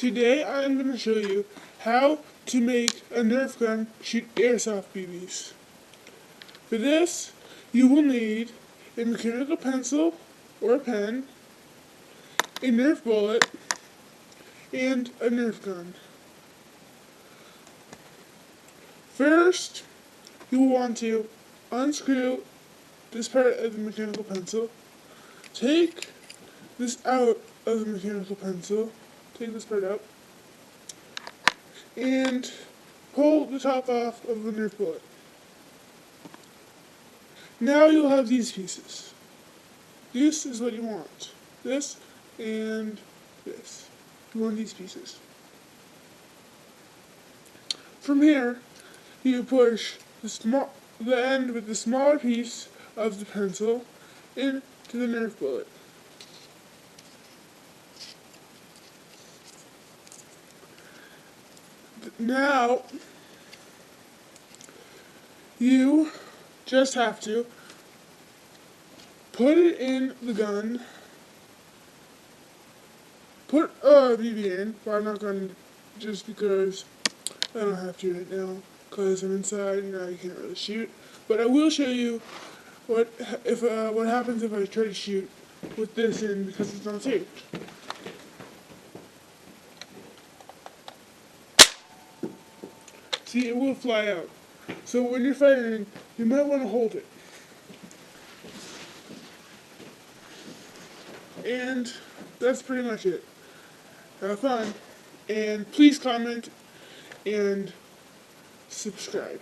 Today I am going to show you how to make a Nerf gun shoot airsoft BBs. For this, you will need a mechanical pencil or a pen, a Nerf bullet, and a Nerf gun. First, you will want to unscrew this part of the mechanical pencil. Take this out of the mechanical pencil. Take this part out. And pull the top off of the Nerf bullet. Now you'll have these pieces. This is what you want. This and this. You want these pieces. From here, you push the end with the smaller piece of the pencil into the Nerf bullet. Now, you just have to put it in the gun, put a BB in, but I'm not going to, just because I don't have to right now, because I'm inside and I can't really shoot. But I will show you what happens if I try to shoot with this in, because it's not saved. See, it will fly out. So when you're firing, you might want to hold it. And that's pretty much it. Have fun. And please comment and subscribe.